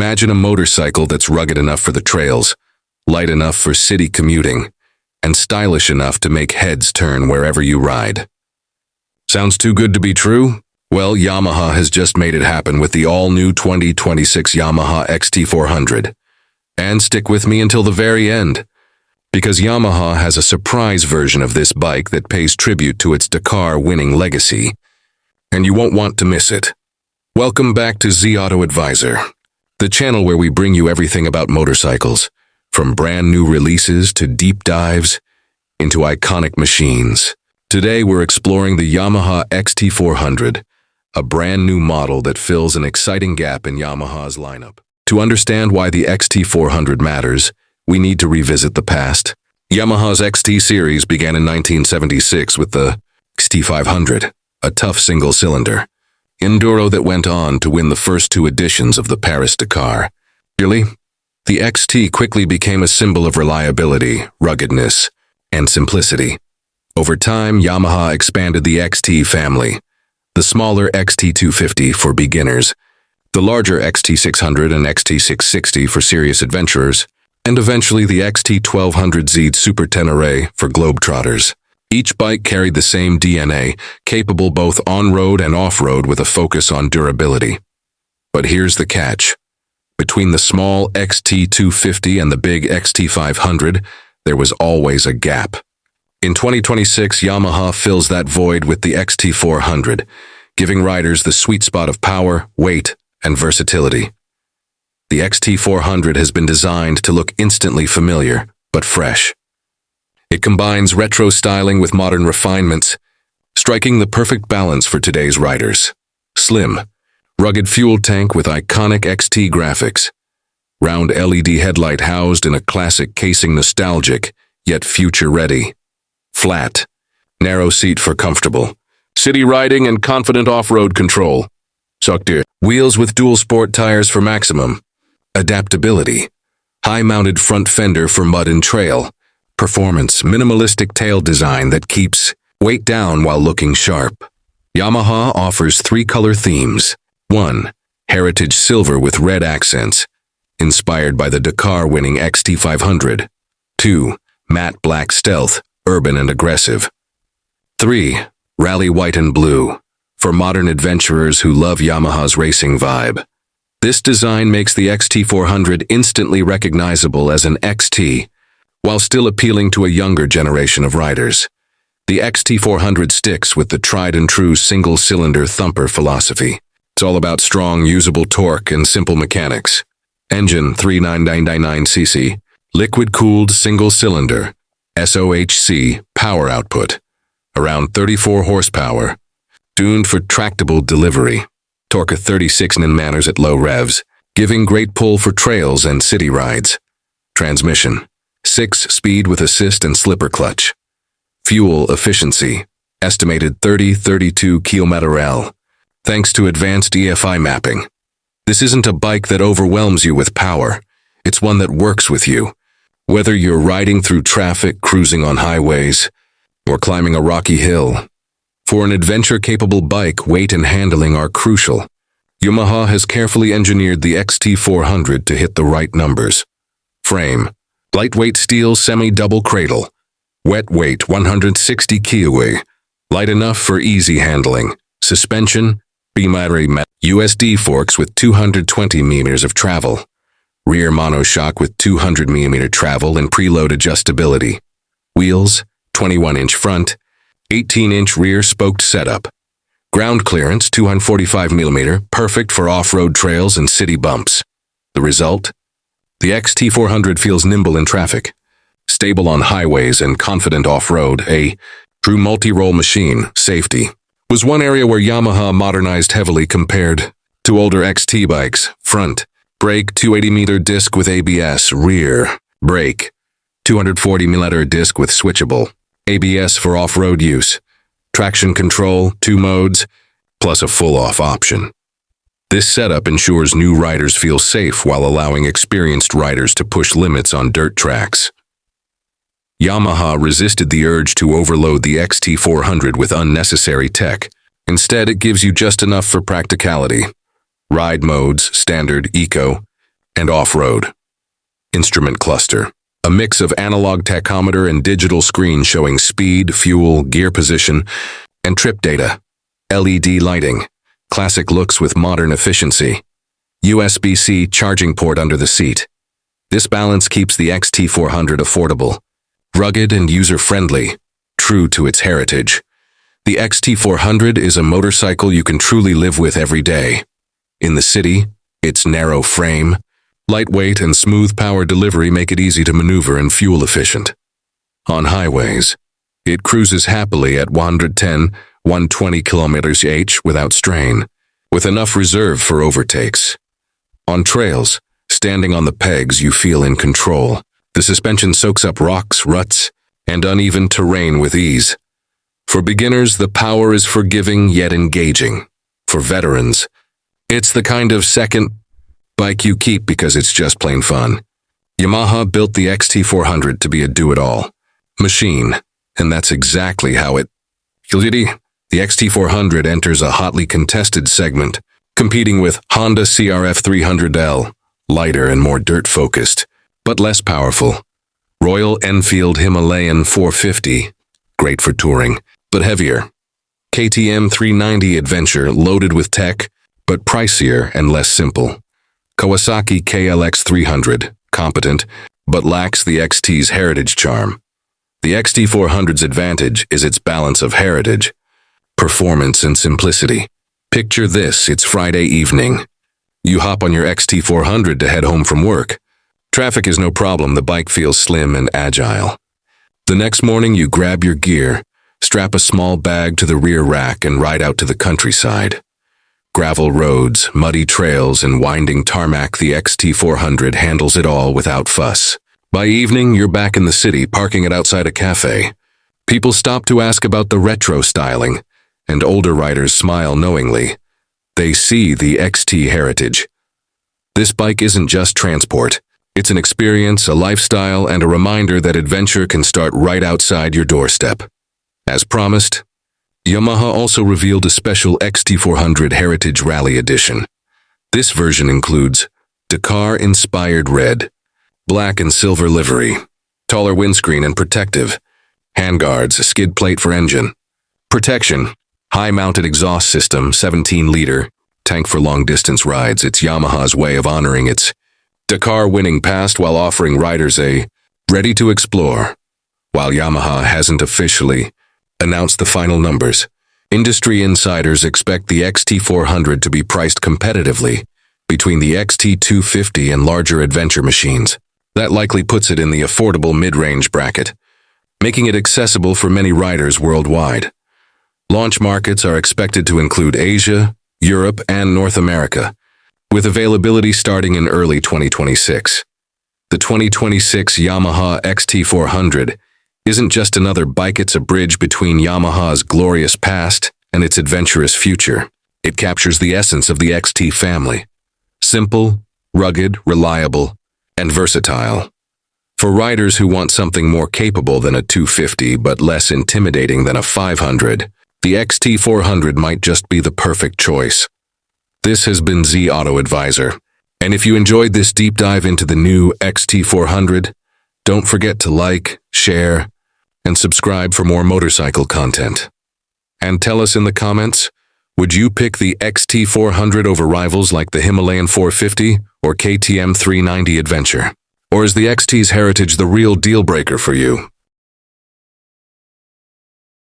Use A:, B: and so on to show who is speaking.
A: Imagine a motorcycle that's rugged enough for the trails, light enough for city commuting, and stylish enough to make heads turn wherever you ride. Sounds too good to be true? Well, Yamaha has just made it happen with the all-new 2026 Yamaha XT400. And stick with me until the very end, because Yamaha has a surprise version of this bike that pays tribute to its Dakar-winning legacy, and you won't want to miss it. Welcome back to Z Auto Advisor, the channel where we bring you everything about motorcycles, from brand new releases to deep dives into iconic machines. Today we're exploring the Yamaha XT400, a brand new model that fills an exciting gap in Yamaha's lineup. To understand why the XT400 matters, we need to revisit the past. Yamaha's XT series began in 1976 with the XT500, a tough single-cylinder Enduro that went on to win the first two editions of the Paris-Dakar. Really, the XT quickly became a symbol of reliability, ruggedness, and simplicity. Over time, Yamaha expanded the XT family, the smaller XT250 for beginners, the larger XT600 and XT660 for serious adventurers, and eventually the XT1200Z Super Tenere for globetrotters. Each bike carried the same DNA, capable both on-road and off-road with a focus on durability. But here's the catch. Between the small XT250 and the big XT500, there was always a gap. In 2026, Yamaha fills that void with the XT400, giving riders the sweet spot of power, weight, and versatility. The XT400 has been designed to look instantly familiar, but fresh. It combines retro styling with modern refinements, striking the perfect balance for today's riders. Slim, rugged fuel tank with iconic XT graphics. Round LED headlight housed in a classic casing, nostalgic, yet future-ready. Flat, narrow seat for comfortable city riding and confident off-road control. Wheels with dual sport tires for maximum adaptability. High-mounted front fender for mud and trail. Performance, minimalistic tail design that keeps weight down while looking sharp. Yamaha offers 3 color themes. 1. Heritage silver with red accents, inspired by the Dakar-winning XT500. 2. Matte black stealth, urban and aggressive. 3. Rally white and blue, for modern adventurers who love Yamaha's racing vibe. This design makes the XT400 instantly recognizable as an XT, while still appealing to a younger generation of riders. The XT400 sticks with the tried-and-true single-cylinder thumper philosophy. It's all about strong, usable torque and simple mechanics. Engine 3999cc, liquid-cooled single-cylinder, SOHC power output, around 34 horsepower, tuned for tractable delivery. Torque of 36 Nm at low revs, giving great pull for trails and city rides. Transmission, 6-speed with assist and slipper clutch. Fuel efficiency, estimated 30-32 km/h, thanks to advanced EFI mapping. This isn't a bike that overwhelms you with power. It's one that works with you. Whether you're riding through traffic, cruising on highways, or climbing a rocky hill, for an adventure-capable bike, weight and handling are crucial. Yamaha has carefully engineered the XT400 to hit the right numbers. Frame, lightweight steel semi-double cradle. Wet weight 160 kg, light enough for easy handling. Suspension, USD forks with 220 mm of travel. Rear monoshock with 200 mm travel and preload adjustability. Wheels, 21-inch front, 18-inch rear spoked setup. Ground clearance, 245 mm, perfect for off-road trails and city bumps. The result? The XT400 feels nimble in traffic, stable on highways and confident off-road. A true multi-role machine. Safety was one area where Yamaha modernized heavily compared to older XT bikes. Front brake, 280mm disc with ABS. Rear brake, 240mm disc with switchable ABS for off-road use. Traction control, 2 modes, plus a full-off option. This setup ensures new riders feel safe while allowing experienced riders to push limits on dirt tracks. Yamaha resisted the urge to overload the XT400 with unnecessary tech. Instead, it gives you just enough for practicality. Ride modes, standard, eco, and off-road. Instrument cluster. A mix of analog tachometer and digital screen showing speed, fuel, gear position, and trip data. LED lighting. Classic looks with modern efficiency. USB-C charging port under the seat. This balance keeps the XT400 affordable, rugged and user-friendly, true to its heritage. The XT400 is a motorcycle you can truly live with every day. In the city, its narrow frame, lightweight and smooth power delivery make it easy to maneuver and fuel efficient. On highways, it cruises happily at 110, 120 km/h without strain, with enough reserve for overtakes. On trails, standing on the pegs, you feel in control. The suspension soaks up rocks, ruts, and uneven terrain with ease. For beginners, the power is forgiving yet engaging. For veterans, it's the kind of second bike you keep because it's just plain fun. Yamaha built the XT400 to be a do-it-all machine, and that's exactly how it. The XT400 enters a hotly contested segment, competing with Honda CRF 300L, lighter and more dirt-focused, but less powerful. Royal Enfield Himalayan 450, great for touring, but heavier. KTM 390 Adventure, loaded with tech, but pricier and less simple. Kawasaki KLX 300, competent, but lacks the XT's heritage charm. The XT400's advantage is its balance of heritage, performance, and simplicity. Picture this, it's Friday evening. You hop on your XT400 to head home from work. Traffic is no problem, the bike feels slim and agile. The next morning you grab your gear, strap a small bag to the rear rack and ride out to the countryside. Gravel roads, muddy trails, and winding tarmac, the XT400 handles it all without fuss. By evening, you're back in the city, parking it outside a cafe. People stop to ask about the retro styling, and older riders smile knowingly. They see the XT heritage. This bike isn't just transport. It's an experience, a lifestyle, and a reminder that adventure can start right outside your doorstep. As promised, Yamaha also revealed a special XT400 Heritage Rally Edition. This version includes Dakar-inspired red, black and silver livery, taller windscreen and protective, handguards, a skid plate for engine, protection, high-mounted exhaust system, 17-liter, tank for long-distance rides. It's Yamaha's way of honoring its Dakar winning past while offering riders a ready to explore. While Yamaha hasn't officially announced the final numbers, industry insiders expect the XT400 to be priced competitively between the XT250 and larger adventure machines. That likely puts it in the affordable mid-range bracket, making it accessible for many riders worldwide. Launch markets are expected to include Asia, Europe, and North America, with availability starting in early 2026. The 2026 Yamaha XT400 isn't just another bike, it's a bridge between Yamaha's glorious past and its adventurous future. It captures the essence of the XT family. Simple, rugged, reliable, and versatile. For riders who want something more capable than a 250 but less intimidating than a 500, the XT400 might just be the perfect choice. This has been Z Auto Advisor, and if you enjoyed this deep dive into the new XT400, don't forget to like, share, and subscribe for more motorcycle content. And tell us in the comments, would you pick the XT400 over rivals like the Himalayan 450 or KTM 390 Adventure? Or is the XT's heritage the real deal breaker for you?